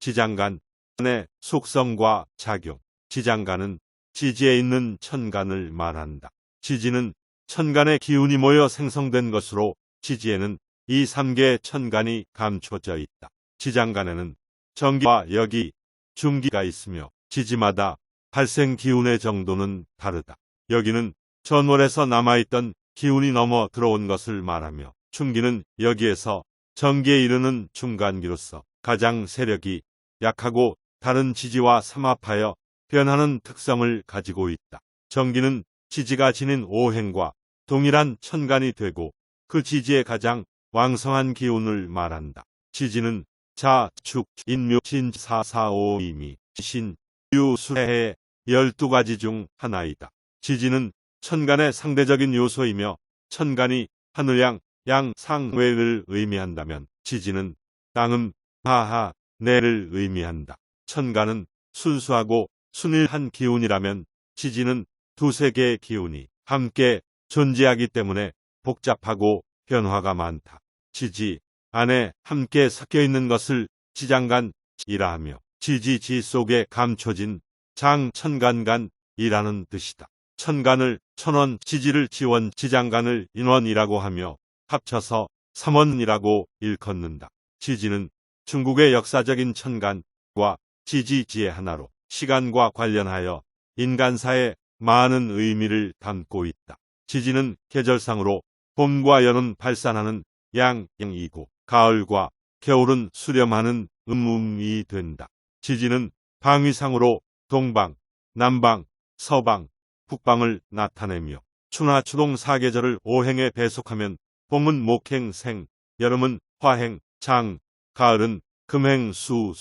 지장간의 속성과 작용. 지장간은 지지에 있는 천간을 말한다. 지지는 천간의 기운이 모여 생성된 것으로 지지에는 이 3개의 천간이 감춰져 있다. 지장간에는 정기와 여기, 중기가 있으며 지지마다 발생 기운의 정도는 다르다. 여기는 전월에서 남아있던 기운이 넘어 들어온 것을 말하며 중기는 여기에서 정기에 이르는 중간기로서 가장 세력이 약하고 다른 지지와 삼합하여 변하는 특성을 가지고 있다. 정기는 지지가 지닌 오행과 동일한 천간이 되고 그 지지의 가장 왕성한 기운을 말한다. 지지는 자, 축, 인묘, 진, 사, 사, 오, 이미, 신, 유, 수해의 12가지 중 하나이다. 지지는 천간의 상대적인 요소이며 천간이 하늘양, 양, 상, 외를 의미한다면 지지는 땅음, 하하, 내를 의미한다. 천간은 순수하고 순일한 기운이라면 지지는 두세 개의 기운이 함께 존재하기 때문에 복잡하고 변화가 많다. 지지 안에 함께 섞여 있는 것을 지장간이라 하며 지지지 속에 감춰진 장천간간이라는 뜻이다. 천간을 천원, 지지를 지원, 지장간을 인원이라고 하며 합쳐서 삼원이라고 일컫는다. 지지는 중국의 역사적인 천간과 지지지의 하나로 시간과 관련하여 인간사에 많은 의미를 담고 있다. 지지는 계절상으로 봄과 여름 발산하는 양이고 가을과 겨울은 수렴하는 음이 된다. 지지는 방위상으로 동방, 남방, 서방, 북방을 나타내며 추나 추동 사계절을 오행에 배속하면 봄은 목행 생, 여름은 화행 장, 가을은 금행 수,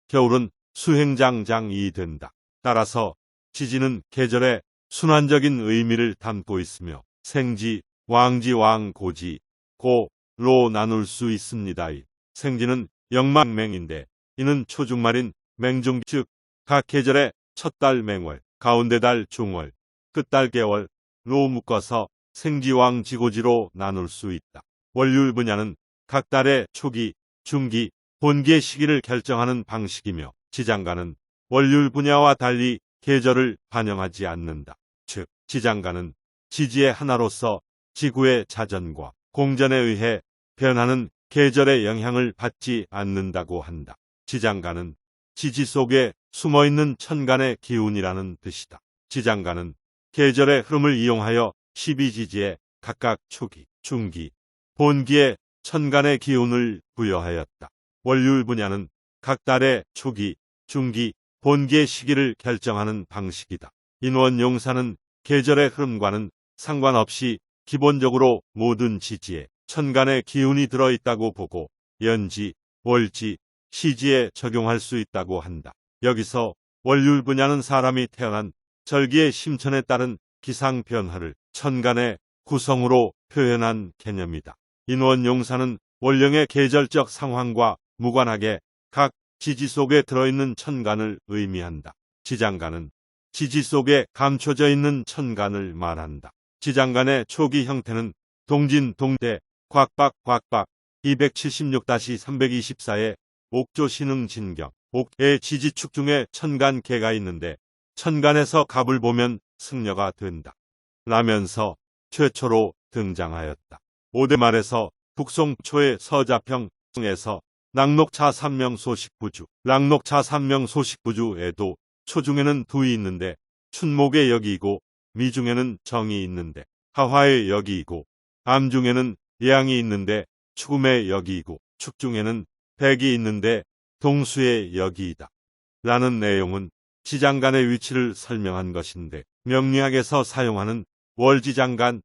겨울은 수행 장이 된다. 따라서 지지는 계절의 순환적인 의미를 담고 있으며 생지, 왕지, 왕, 고지, 고로 나눌 수 있습니다. 생지는 영막맹인데 이는 초중말인 맹중 즉 각 계절의 첫달 맹월, 가운데달 중월, 끝달 개월로 묶어서 생지왕 지고지로 나눌 수 있다. 월율 분야는 각 달의 초기, 중기, 본기의 시기를 결정하는 방식이며 지장간은 월율 분야와 달리 계절을 반영하지 않는다. 즉 지장간은 지지의 하나로서 지구의 자전과 공전에 의해 변하는 계절의 영향을 받지 않는다고 한다. 지장간은 지지 속에 숨어있는 천간의 기운이라는 뜻이다. 지장간은 계절의 흐름을 이용하여 12지지에 각각 초기, 중기, 본기에 천간의 기운을 부여하였다. 월율 분야는 각 달의 초기, 중기, 본기의 시기를 결정하는 방식이다. 인원용사는 계절의 흐름과는 상관없이 기본적으로 모든 지지에 천간의 기운이 들어있다고 보고 연지, 월지, 시지에 적용할 수 있다고 한다. 여기서 월율 분야는 사람이 태어난 절기의 심천에 따른 기상 변화를 천간의 구성으로 표현한 개념이다. 인원용사는 월령의 계절적 상황과 무관하게 각 지지 속에 들어있는 천간을 의미한다. 지장간은 지지 속에 감춰져 있는 천간을 말한다. 지장간의 초기 형태는 동진, 동대, 곽박, 곽박 276-324의 옥조, 신흥, 진경, 옥의 지지축 중에 천간계가 있는데 천간에서 갑을 보면 승려가 된다. 라면서 최초로 등장하였다. 5대 말에서 북송 초의 서자평에서 낙록차 삼명소식부주, 낙록차 삼명소식부주에도 초중에는 두이 있는데 춘목의 역이이고 미중에는 정이 있는데 하화의 역이이고 암중에는 예양이 있는데 추금의 역이이고 축중에는 백이 있는데 동수의 역이이다. 라는 내용은 지장간의 위치를 설명한 것인데 명리학에서 사용하는 월지장간에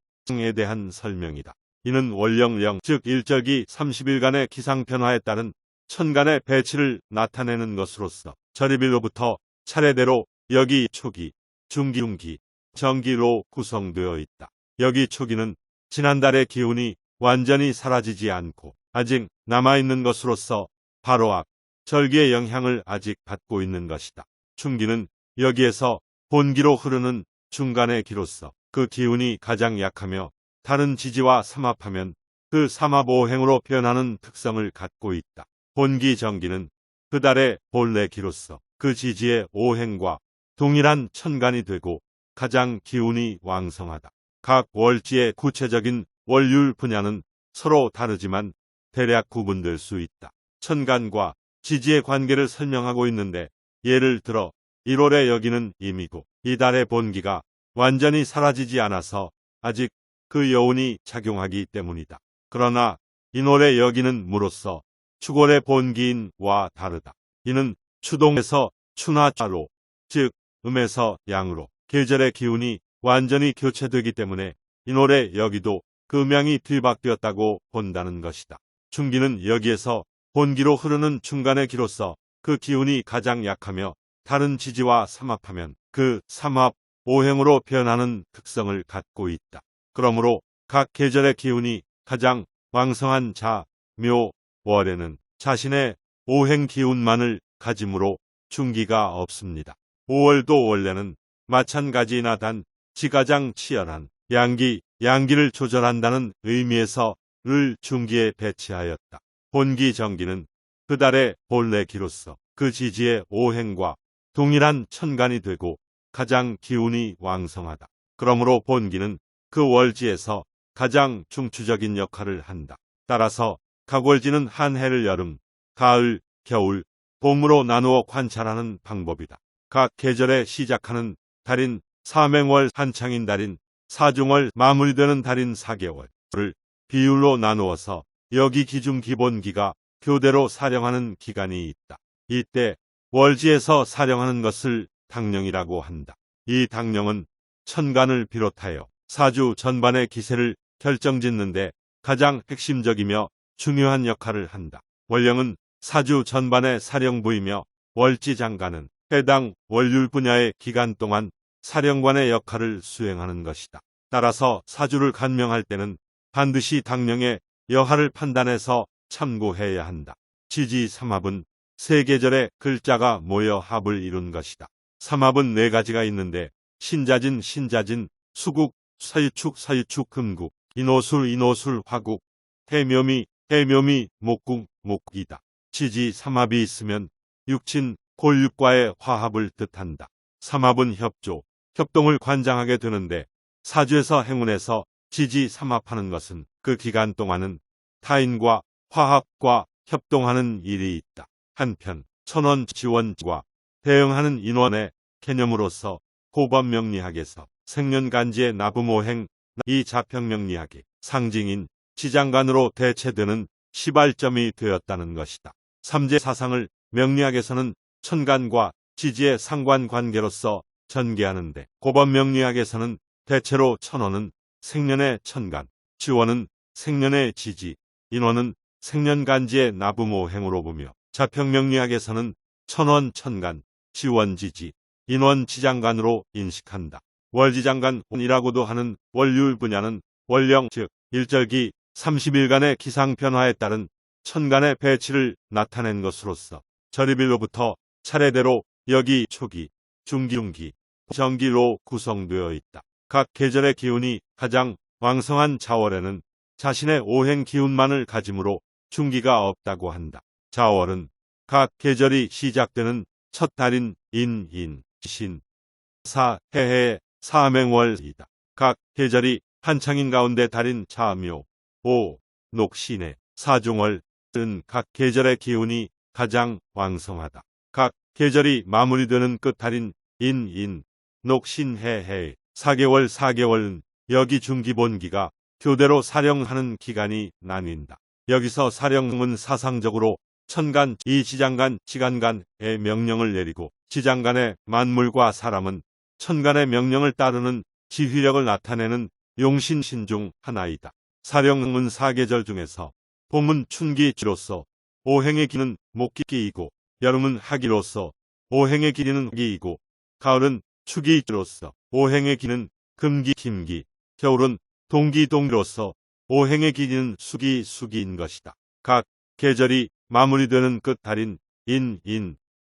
대한 설명이다. 이는 월령령 즉 일절기 30일간의 기상변화에 따른 천간의 배치를 나타내는 것으로서 절입일로부터 차례대로 역이 초기, 중기, 중기, 정기로 구성되어 있다. 역이 초기는 지난달의 기운이 완전히 사라지지 않고 아직 남아있는 것으로서 바로 앞 절기의 영향을 아직 받고 있는 것이다. 중기는 여기에서 본기로 흐르는 중간의 기로서 그 기운이 가장 약하며 다른 지지와 삼합하면 그 삼합오행으로 변하는 특성을 갖고 있다. 본기 정기는 그 달의 본래 기로서 그 지지의 오행과 동일한 천간이 되고 가장 기운이 왕성하다. 각 월지의 구체적인 월율 분야는 서로 다르지만 대략 구분될 수 있다. 천간과 지지의 관계를 설명하고 있는데 예를 들어 1월의 여기는 임이고 이 달의 본기가 완전히 사라지지 않아서 아직 그 여운이 작용하기 때문이다. 그러나 인월의 여기는 무로서 축월의 본기인 와 다르다. 이는 추동에서 추나자로, 즉 음에서 양으로 계절의 기운이 완전히 교체되기 때문에 인월의 여기도 그 음양이 뒤바뀌었다고 본다는 것이다. 중기는 여기에서 본기로 흐르는 중간의 기로서 그 기운이 가장 약하며 다른 지지와 삼합하면 그 삼합, 오행으로 변하는 특성을 갖고 있다. 그러므로 각 계절의 기운이 가장 왕성한 자, 묘, 월에는 자신의 오행 기운만을 가짐으로 중기가 없습니다. 5월도 원래는 마찬가지나 단 지가장 치열한 양기를 조절한다는 의미에서 을 중기에 배치하였다. 본기 정기는 그 달의 본래 기로서 그 지지의 오행과 동일한 천간이 되고 가장 기운이 왕성하다. 그러므로 본기는 그 월지에서 가장 중추적인 역할을 한다. 따라서 각 월지는 한 해를 여름, 가을, 겨울, 봄으로 나누어 관찰하는 방법이다. 각 계절에 시작하는 달인 사맹월 한창인 달인 사중월 마무리되는 달인 4개월을 비율로 나누어서 여기 기중 기본기가 교대로 사령하는 기간이 있다. 이때 월지에서 사령하는 것을 당령이라고 한다. 이 당령은 천간을 비롯하여 사주 전반의 기세를 결정짓는데 가장 핵심적이며 중요한 역할을 한다. 월령은 사주 전반의 사령부이며 월지장관은 해당 월율 분야의 기간 동안 사령관의 역할을 수행하는 것이다. 따라서 사주를 간명할 때는 반드시 당령의 여하를 판단해서 참고해야 한다. 지지 삼합은 세 계절의 글자가 모여 합을 이룬 것이다. 삼합은 네 가지가 있는데 신자진, 수국, 서유축, 금국, 인오술, 화국, 해묘미, 목국이다. 지지 삼합이 있으면 육친, 골육과의 화합을 뜻한다. 삼합은 협동을 관장하게 되는데 사주에서 행운에서 지지 삼합하는 것은 그 기간 동안은 타인과 화합과 협동하는 일이 있다. 한편 천원 지원과 대응하는 인원의 개념으로서 호법명리학에서 생년간지의 나부모행 이 자평명리학의 상징인 지장간으로 대체되는 시발점이 되었다는 것이다. 삼재사상을 명리학에서는 천간과 지지의 상관관계로서 전개하는데 고법명리학에서는 대체로 천원은 생년의 천간, 지원은 생년의 지지, 인원은 생년간지의 나부모행으로 보며 자평명리학에서는 천원 천간, 지원 지지, 인원 지장간으로 인식한다. 월지장간이라고도 하는 월율 분야는 월령 즉 일절기 30일간의 기상 변화에 따른 천간의 배치를 나타낸 것으로서 절입일로부터 차례대로 여기, 초기, 중기, 정기로 구성되어 있다. 각 계절의 기운이 가장 왕성한 자월에는 자신의 오행 기운만을 가짐으로 중기가 없다고 한다. 자월은 각 계절이 시작되는 첫 달인 인, 신, 해의 사맹월이다. 각 계절이 한창인 가운데 달인 자묘, 녹신의 사중월은 각 계절의 기운이 가장 왕성하다. 각 계절이 마무리되는 끝 달인 녹신해의 4개월은 여기 중기본기가 교대로 사령하는 기간이 나뉜다. 여기서 사령은 사상적으로 천간, 지장간, 지간간의 명령을 내리고 지장간의 만물과 사람은 천간의 명령을 따르는 지휘력을 나타내는 용신신 중 하나이다. 사령은 4계절 중에서 봄은 춘기로서 오행의 기는 목기이고 여름은 하기로서 오행의 기는 기이고 가을은 추기로서 오행의 기는 금기, 김기, 겨울은 동기로서 오행의 기는 수기인 것이다. 각 계절이 마무리되는 끝 달인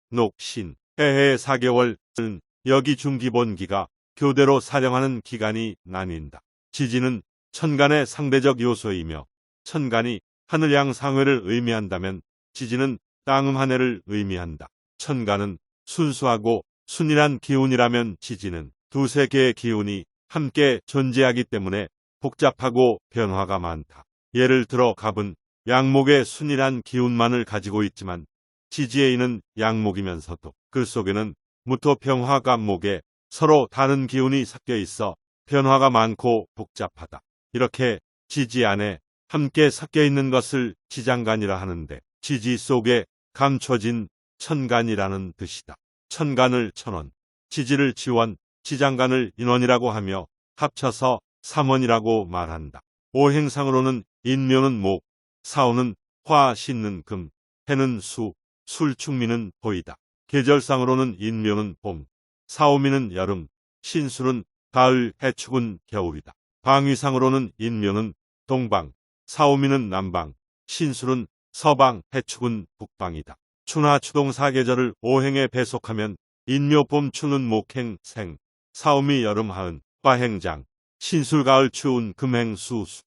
녹신, 해의 4개월은 여기 중기본기가 교대로 사령하는 기간이 나뉜다. 지지는 천간의 상대적 요소이며 천간이 하늘양 상회를 의미한다면 지지는 땅음 한 해를 의미한다. 천간은 순수하고 순일한 기운이라면 지지는 두세 개의 기운이 함께 존재하기 때문에 복잡하고 변화가 많다. 예를 들어 갑은 양목의 순일한 기운만을 가지고 있지만 지지에 있는 양목이면서도 그 속에는 무토평화갑목에 서로 다른 기운이 섞여 있어 변화가 많고 복잡하다. 이렇게 지지 안에 함께 섞여 있는 것을 지장간이라 하는데 지지 속에 감춰진 천간이라는 뜻이다. 천간을 천원, 지지를 지원, 지장간을 인원이라고 하며 합쳐서 삼원이라고 말한다. 오행상으로는 인묘는 목, 사오는 화, 신는 금, 해는 수, 술축미는 보이다. 계절상으로는 인묘는 봄, 사오미는 여름, 신술은 가을, 해축은 겨울이다. 방위상으로는 인묘는 동방, 사오미는 남방, 신술은 서방, 해축은 북방이다. 추나 추동 사계절을 오행에 배속하면 인묘 봄 추는 목행 생, 사오미 여름 하은 화행장, 신술 가을 추운 금행 수수,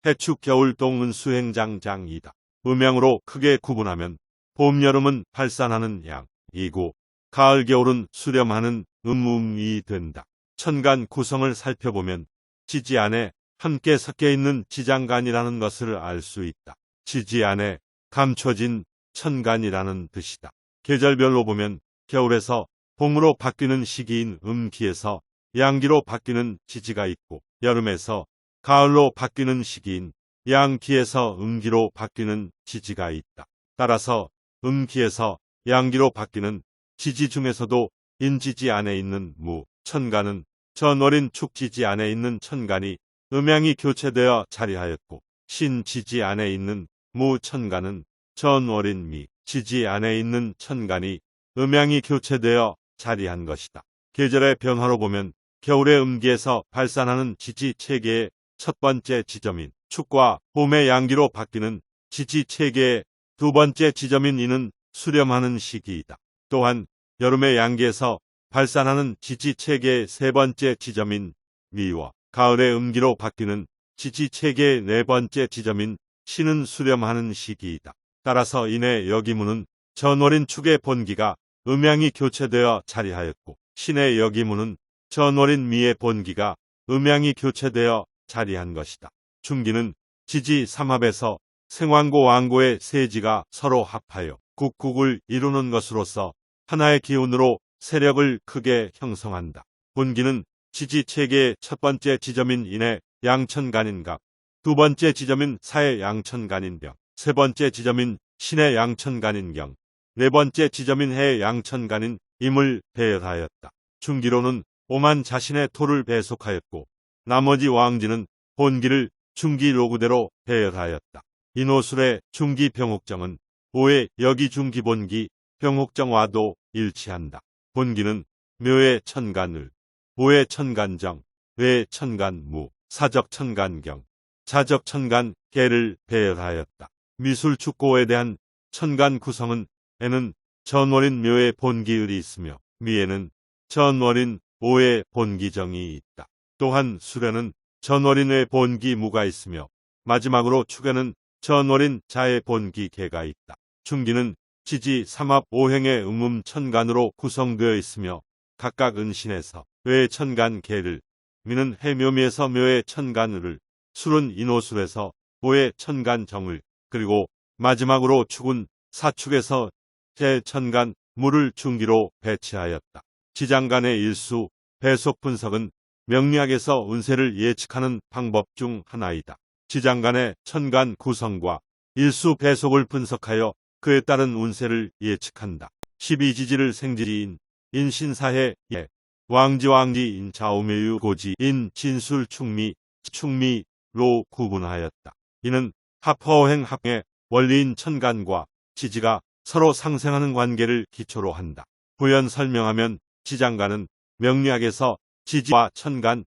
해축 겨울 동은 수행장장이다. 음양으로 크게 구분하면 봄 여름은 발산하는 양, 이고 가을 겨울은 수렴하는 음음이 된다. 천간 구성을 살펴보면 지지 안에 함께 섞여 있는 지장간이라는 것을 알 수 있다. 지지 안에 감춰진 천간이라는 뜻이다. 계절별로 보면 겨울에서 봄으로 바뀌는 시기인 음기에서 양기로 바뀌는 지지가 있고 여름에서 가을로 바뀌는 시기인 양기에서 음기로 바뀌는 지지가 있다. 따라서 음기에서 양기로 바뀌는 지지 중에서도 인지지 안에 있는 무, 천간은 전월인 축지지 안에 있는 천간이 음양이 교체되어 자리하였고 신지지 안에 있는 무 천간은 전월인 미, 지지 안에 있는 천간이 음양이 교체되어 자리한 것이다. 계절의 변화로 보면 겨울의 음기에서 발산하는 지지 체계의 첫 번째 지점인 축과 봄의 양기로 바뀌는 지지 체계의 두 번째 지점인 이는 수렴하는 시기이다. 또한 여름의 양기에서 발산하는 지지 체계의 세 번째 지점인 미와 가을의 음기로 바뀌는 지지 체계의 네 번째 지점인 신은 수렴하는 시기이다. 따라서 이내 여기문은 전월인 축의 본기가 음양이 교체되어 자리하였고 신의 여기문은 전월인 미의 본기가 음양이 교체되어 자리한 것이다. 중기는 지지 삼합에서 생왕고 왕고의 세지가 서로 합하여 국국을 이루는 것으로서 하나의 기운으로 세력을 크게 형성한다. 분기는 지지 체계의 첫 번째 지점인 인의 양천간인갑, 두 번째 지점인 사의 양천간인병, 세 번째 지점인 신의 양천간인경, 네 번째 지점인 해의 양천간인 임을 배열하였다. 중기로는 오만 자신의 토를 배속하였고 나머지 왕지는 본기를 중기 로구대로 배열하였다. 인호술의 중기 병옥정은 오의 여기 중기 본기 병옥정와도 일치한다. 본기는 묘의 천간을, 오의 천간정, 외의 천간무, 사적 천간경, 자적 천간계를 배열하였다. 미술축고에 대한 천간 구성은 에는 전월인 묘의 본기을이 있으며 미에는 전월인 오의 본기정이 있다. 또한 수련은 전월인의 본기무가 있으며 마지막으로 축에는 전월인 자의 본기계가 있다. 중기는 지지 삼합 오행의 음음천간으로 구성되어 있으며 각각 은신에서 외의 천간계를, 미는 해묘미에서 묘의 천간을을, 술은 인호술에서 오의 천간정을, 그리고 마지막으로 축은 사축에서 제천간 무를 중기로 배치하였다. 지장간의 일수, 배속 분석은 명리학에서 운세를 예측하는 방법 중 하나이다. 지장간의 천간 구성과 일수 배속을 분석하여 그에 따른 운세를 예측한다. 12지지를 생지지인 인신사해 예, 왕지왕지인 좌우매유 고지인 진술 충미로 구분하였다. 이는 합허행 합의 원리인 천간과 지지가 서로 상생하는 관계를 기초로 한다. 부연 설명하면 지장간은 명리학에서 지지와 천간을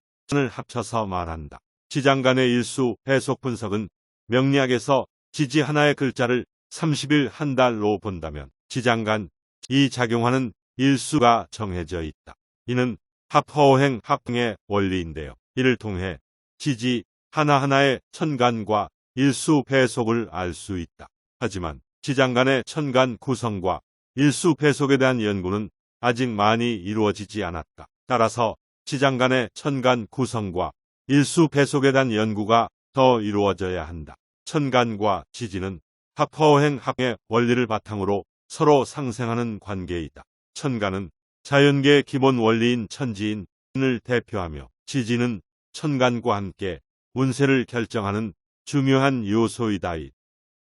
합쳐서 말한다. 지장간의 일수 배속 분석은 명리학에서 지지 하나의 글자를 30일 한 달로 본다면 지장간 이 작용하는 일수가 정해져 있다. 이는 합허행 합의 원리인데요. 이를 통해 지지 하나하나의 천간과 일수 배속을 알 수 있다. 하지만 지장 간의 천간 구성과 일수 배속에 대한 연구는 아직 많이 이루어지지 않았다. 따라서 지장 간의 천간 구성과 일수 배속에 대한 연구가 더 이루어져야 한다. 천간과 지지는 합허행 합의 원리를 바탕으로 서로 상생하는 관계이다. 천간은 자연계의 기본 원리인 천지인을 대표하며 지지는 천간과 함께 운세를 결정하는 중요한 요소이다.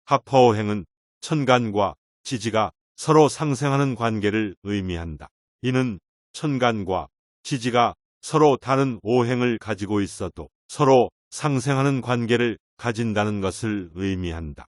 합허행은 천간과 지지가 서로 상생하는 관계를 의미한다. 이는 천간과 지지가 서로 다른 오행을 가지고 있어도 서로 상생하는 관계를 가진다는 것을 의미한다.